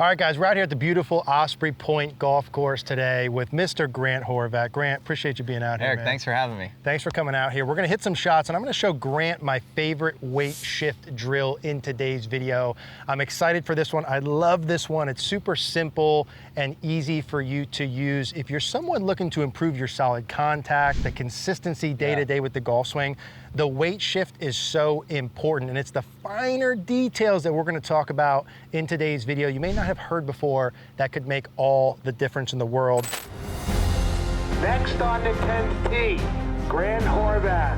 All right, guys, we're out here at the beautiful Osprey Point Golf Course today with Mr. Grant Horvat. Grant, appreciate you being out here, Eric, man. thanks for having me. Thanks for coming out here. We're gonna hit some shots, and I'm gonna show Grant my favorite weight shift drill in today's video. I'm excited for this one. I love this one. It's super simple and easy for you to use. If you're someone looking to improve your solid contact, the consistency day to day with the golf swing, the weight shift is so important, and it's the finer details that we're gonna talk about in today's video you may not have heard before that could make all the difference in the world. Next on the 10th tee, Grant Horvat.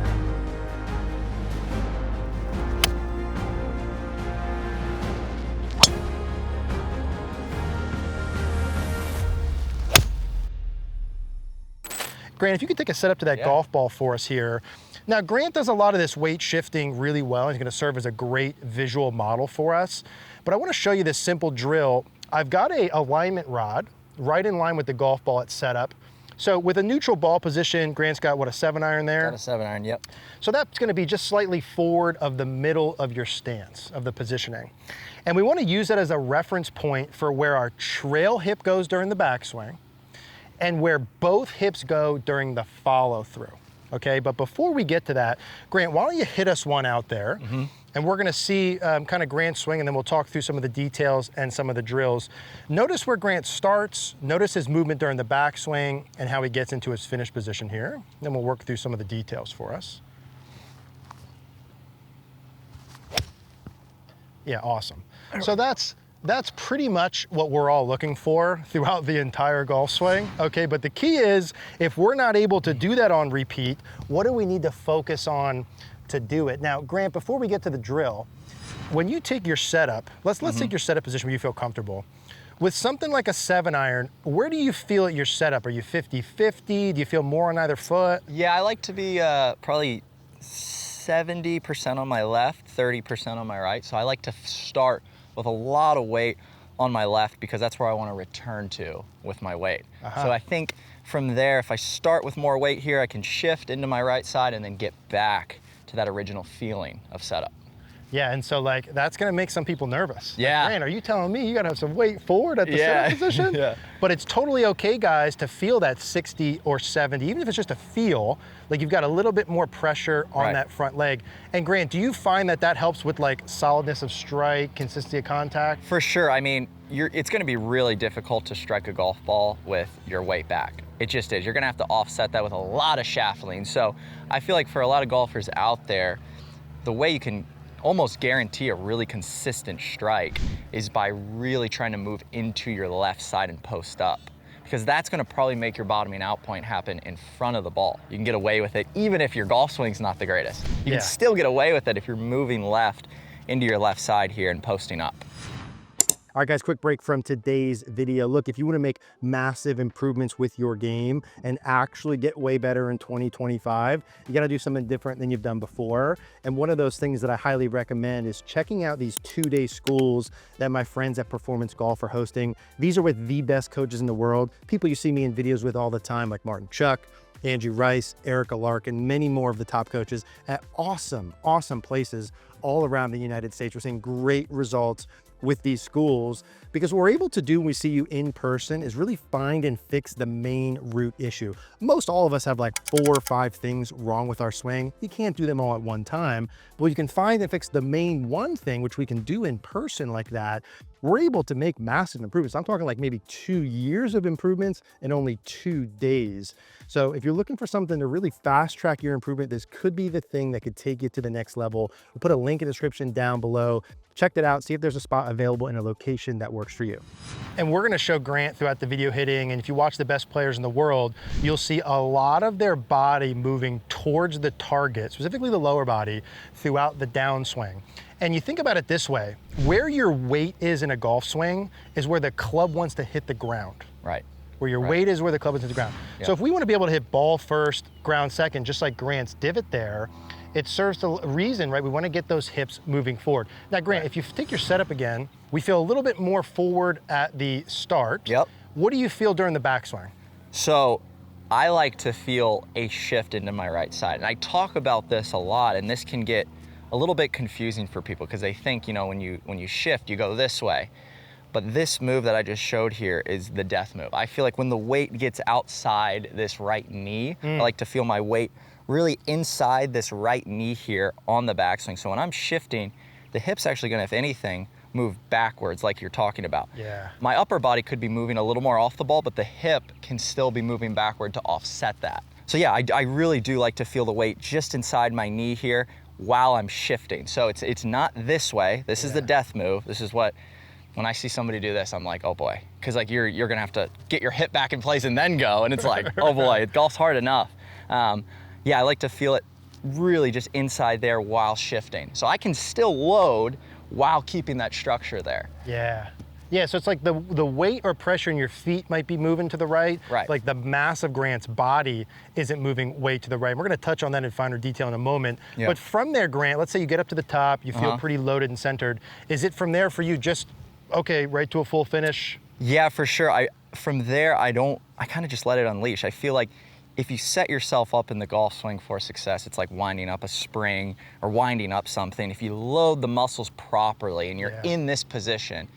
Grant, if you could take a setup to that golf ball for us here. Now, Grant does a lot of this weight shifting really well. He's gonna serve as a great visual model for us. But I wanna show you this simple drill. I've got a alignment rod right in line with the golf ball it's set up. So with a neutral ball position, Grant's got, what, a 7-iron there? Got a 7-iron, yep. So that's gonna be just slightly forward of the middle of your stance, of the positioning. And we wanna use that as a reference point for where our trail hip goes during the backswing and where both hips go during the follow through, okay? But before we get to that, Grant, why don't you hit us one out there? And we're gonna see kind of Grant's swing, and then we'll talk through some of the details and some of the drills. Notice where Grant starts, notice his movement during the backswing and how he gets into his finish position here. Then we'll work through some of the details for us. Yeah, awesome. So that's pretty much what we're all looking for throughout the entire golf swing, okay? But the key is, if we're not able to do that on repeat, what do we need to focus on to do it? Now, Grant, before we get to the drill, when you take your setup, let's take your setup position where you feel comfortable. With something like a 7-iron, where do you feel at your setup? Are you 50-50? Do you feel more on either foot? Yeah, I like to be probably 70% on my left, 30% on my right. So I like to start with a lot of weight on my left because that's where I want to return to with my weight. So I think from there, if I start with more weight here, I can shift into my right side and then get back to that original feeling of setup. Yeah, and so like, that's gonna make some people nervous. Yeah. Like, Grant, are you telling me you gotta have some weight forward at the setup position? Yeah. But it's totally okay, guys, to feel that 60 or 70, even if it's just a feel, like you've got a little bit more pressure on that front leg. And Grant, do you find that that helps with like solidness of strike, consistency of contact? For sure. I mean, it's gonna be really difficult to strike a golf ball with your weight back. It just is. You're gonna have to offset that with a lot of shaft lean. So I feel like for a lot of golfers out there, the way you can almost guarantee a really consistent strike is by really trying to move into your left side and post up, because that's gonna probably make your bottoming out point happen in front of the ball. You can get away with it even if your golf swing's not the greatest. You can still get away with it if you're moving left into your left side here and posting up. All right, guys, quick break from today's video. Look, if you want to make massive improvements with your game and actually get way better in 2025, you got to do something different than you've done before. And one of those things that I highly recommend is checking out these 2-day schools that my friends at Performance Golf are hosting. These are with the best coaches in the world, people you see me in videos with all the time, like Martin Chuck, Andrew Rice, Erika Larkin, many more of the top coaches at awesome places all around the United States. We're seeing great results with these schools because what we're able to do when we see you in person is really find and fix the main root issue. Most all of us have like 4 or 5 things wrong with our swing. You can't do them all at one time, but you can find and fix the main one thing, which we can do in person like that. We're able to make massive improvements. I'm talking like maybe 2 years of improvements in only 2 days. So if you're looking for something to really fast track your improvement, this could be the thing that could take you to the next level. We'll put a link in the description down below. Check that out, see if there's a spot available in a location that works for you. And we're gonna show Grant throughout the video hitting, and if you watch the best players in the world, you'll see a lot of their body moving towards the target, specifically the lower body, throughout the downswing. And you think about it this way, where your weight is in a golf swing is where the club wants to hit the ground. Right. Where your weight is where the club is hit the ground. So if we want to be able to hit ball first, ground second, just like Grant's divot there, it serves the reason, right? We want to get those hips moving forward. Now, Grant, if you take your setup again, we feel a little bit more forward at the start. What do you feel during the backswing? So I like to feel a shift into my right side. And I talk about this a lot, and this can get a little bit confusing for people because they think, you know, when you shift, you go this way. But this move that I just showed here is the death move. I feel like when the weight gets outside this right knee, I like to feel my weight really inside this right knee here on the backswing. So when I'm shifting, the hip's actually gonna, if anything, move backwards like you're talking about. Yeah. My upper body could be moving a little more off the ball, but the hip can still be moving backward to offset that. So yeah, I really do like to feel the weight just inside my knee here while I'm shifting. So it's not this way. This is the death move. This is what, when I see somebody do this, I'm like, oh boy. Cause like you're gonna have to get your hip back in place and then go. And it's like, oh boy, golf's hard enough. Yeah, I like to feel it really just inside there while shifting. So I can still load while keeping that structure there. Yeah. Yeah, so it's like the weight or pressure in your feet might be moving to the right. Right. Like the mass of Grant's body isn't moving way to the right. We're gonna touch on that in finer detail in a moment. Yeah. But from there, Grant, let's say you get up to the top, you feel pretty loaded and centered. Is it from there for you just, okay, right to a full finish? Yeah, for sure. From there, I kind of just let it unleash. I feel like if you set yourself up in the golf swing for success, it's like winding up a spring or winding up something. If you load the muscles properly and you're in this position,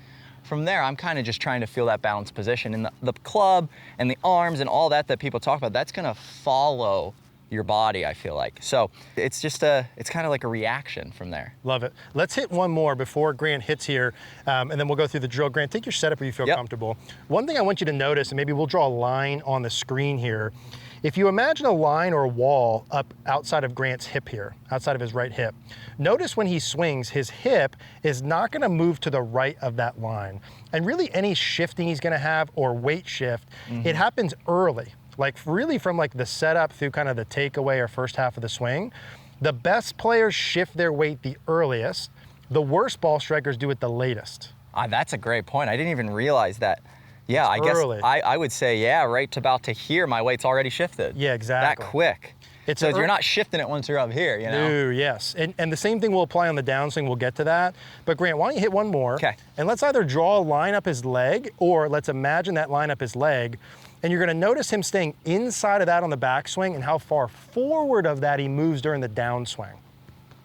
from there, I'm kind of just trying to feel that balanced position. And the club and the arms and all that people talk about, that's gonna follow your body, I feel like. So it's just it's kind of like a reaction from there. Love it. Let's hit one more before Grant hits here, and then we'll go through the drill. Grant, take your setup where you feel comfortable. One thing I want you to notice, and maybe we'll draw a line on the screen here. If you imagine a line or a wall up outside of Grant's hip here, outside of his right hip, notice when he swings, his hip is not gonna move to the right of that line. And really any shifting he's gonna have or weight shift, it happens early. Like really from like the setup through kind of the takeaway or first half of the swing. The best players shift their weight the earliest. The worst ball strikers do it the latest. That's a great point. I didn't even realize that. Yeah, I guess I would say, yeah, right about to here, my weight's already shifted. Yeah, exactly. That quick. So you're not shifting it once you're up here, you know? No, yes. And the same thing will apply on the downswing. We'll get to that. But Grant, why don't you hit one more? Okay. And let's either draw a line up his leg, or let's imagine that line up his leg. And you're gonna notice him staying inside of that on the backswing and how far forward of that he moves during the downswing.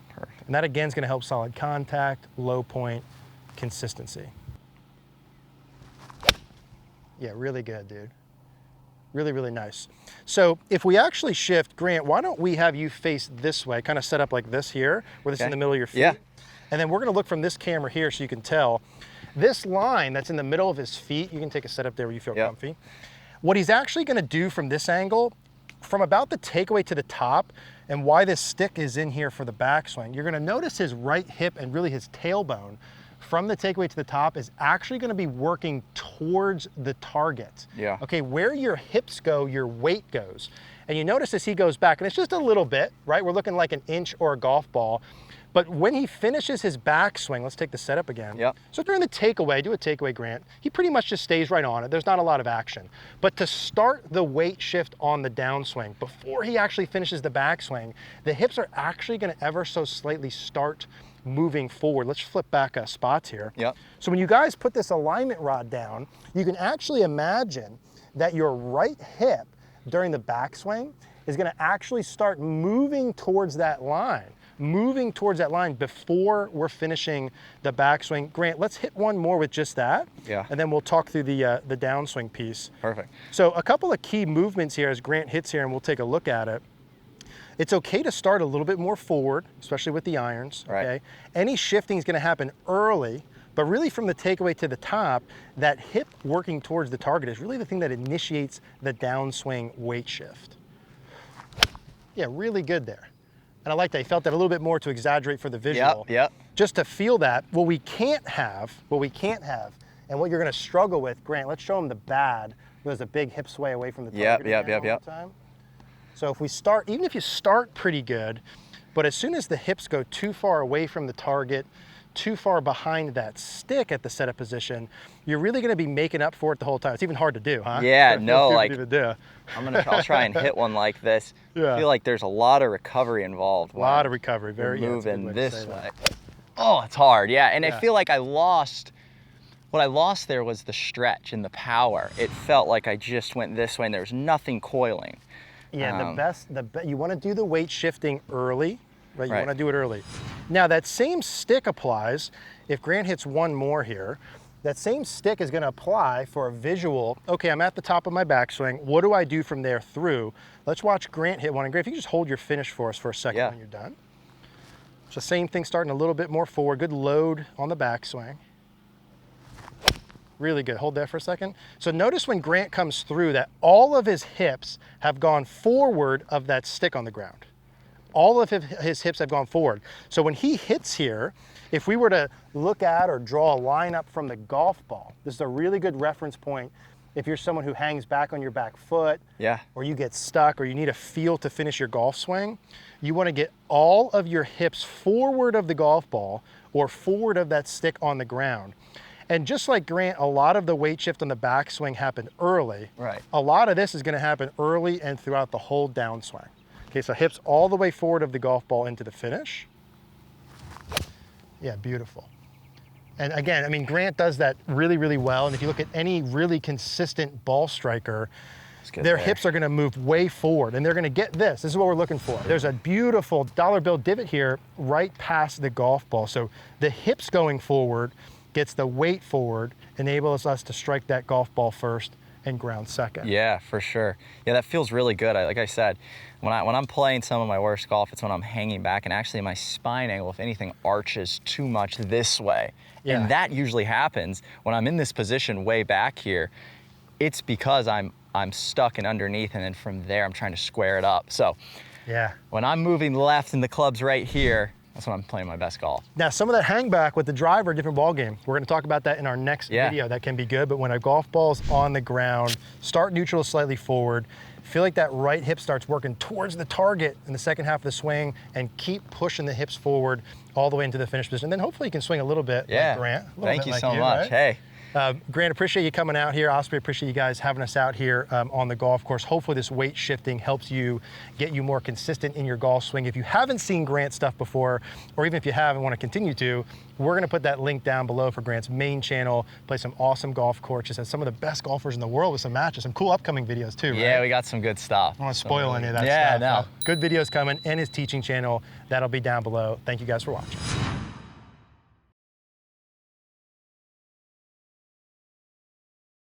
Perfect. And that again is gonna help solid contact, low point, consistency. Yeah, really good, dude. Really, really nice. So if we actually shift, Grant, why don't we have you face this way, kind of set up like this here, where this is in the middle of your feet. Yeah. And then we're gonna look from this camera here so you can tell. This line that's in the middle of his feet, you can take a setup there where you feel comfy. What he's actually gonna do from this angle, from about the takeaway to the top, and why this stick is in here for the backswing, you're gonna notice his right hip and really his tailbone from the takeaway to the top is actually gonna be working towards the target. Yeah. Okay, where your hips go, your weight goes. And you notice as he goes back, and it's just a little bit, right? We're looking like an inch or a golf ball. But when he finishes his backswing, let's take the setup again. Yep. So during the takeaway, do a takeaway, Grant, he pretty much just stays right on it. There's not a lot of action. But to start the weight shift on the downswing, before he actually finishes the backswing, the hips are actually gonna ever so slightly start moving forward. Let's flip back spots here. Yep. So when you guys put this alignment rod down, you can actually imagine that your right hip during the backswing is gonna actually start moving towards that line. Moving towards that line before we're finishing the backswing. Grant, let's hit one more with just that. Yeah. And then we'll talk through the downswing piece. Perfect. So a couple of key movements here as Grant hits here, and we'll take a look at it. It's okay to start a little bit more forward, especially with the irons, okay? Right. Any shifting is gonna happen early, but really from the takeaway to the top, that hip working towards the target is really the thing that initiates the downswing weight shift. Yeah, really good there. And I like that, you felt that a little bit more to exaggerate for the visual. Yep. Just to feel that. What we can't have, and what you're gonna struggle with, Grant, let's show them the bad. There's a big hip sway away from the target all the time. So if we start, even if you start pretty good, but as soon as the hips go too far away from the target, too far behind that stick at the setup position, you're really gonna be making up for it the whole time. It's even hard to do, huh? Yeah, no, like, do. I'll try and hit one like this. Yeah. I feel like there's a lot of recovery involved. A lot of recovery, very moving this way. Oh, it's hard, yeah. And I feel like what I lost there was the stretch and the power. It felt like I just went this way and there was nothing coiling. Yeah, you want to do the weight shifting early, right? You want to do it early. Now that same stick applies if Grant hits one more here. that same stick is gonna apply for a visual. Okay, I'm at the top of my backswing. What do I do from there through? Let's watch Grant hit one. And Grant, if you just hold your finish for us for a second when you're done. So same thing, starting a little bit more forward. Good load on the backswing. Really good. Hold that for a second. So notice when Grant comes through that all of his hips have gone forward of that stick on the ground. All of his hips have gone forward. So when he hits here, if we were to look at or draw a line up from the golf ball, this is a really good reference point if you're someone who hangs back on your back foot, or you get stuck, or you need a feel to finish your golf swing. You want to get all of your hips forward of the golf ball or forward of that stick on the ground. And just like Grant, a lot of the weight shift on the backswing happened early. A lot of this is going to happen early and throughout the whole downswing. Okay, so hips all the way forward of the golf ball into the finish. Yeah, beautiful. And again, I mean, Grant does that really, really well. And if you look at any really consistent ball striker, their hips are gonna move way forward and they're gonna get this. This is what we're looking for. There's a beautiful dollar bill divot here right past the golf ball. So the hips going forward gets the weight forward, enables us to strike that golf ball first and ground second. Yeah, for sure. Yeah, that feels really good. Like I said, when I'm playing some of my worst golf, it's when I'm hanging back and actually my spine angle, if anything, arches too much this way. And that usually happens when I'm in this position way back here. It's because I'm stuck and underneath, and then from there I'm trying to square it up. So when I'm moving left and the club's right here, that's when I'm playing my best golf. Now, some of that hang back with the driver, different ball game. We're gonna talk about that in our next video. That can be good, but when a golf ball's on the ground, start neutral slightly forward, feel like that right hip starts working towards the target in the second half of the swing, and keep pushing the hips forward all the way into the finish position. And then hopefully you can swing a little bit like Grant. Thank you so much. Hey. Grant, appreciate you coming out here. Osprey, appreciate you guys having us out here on the golf course. Hopefully this weight shifting helps you get you more consistent in your golf swing. If you haven't seen Grant's stuff before, or even if you have and want to continue to, we're going to put that link down below for Grant's main channel. Play some awesome golf courses and some of the best golfers in the world with some matches, some cool upcoming videos too, right? Yeah, we got some good stuff. I don't want to spoil any of that stuff. Good videos coming, and his teaching channel. That'll be down below. Thank you guys for watching.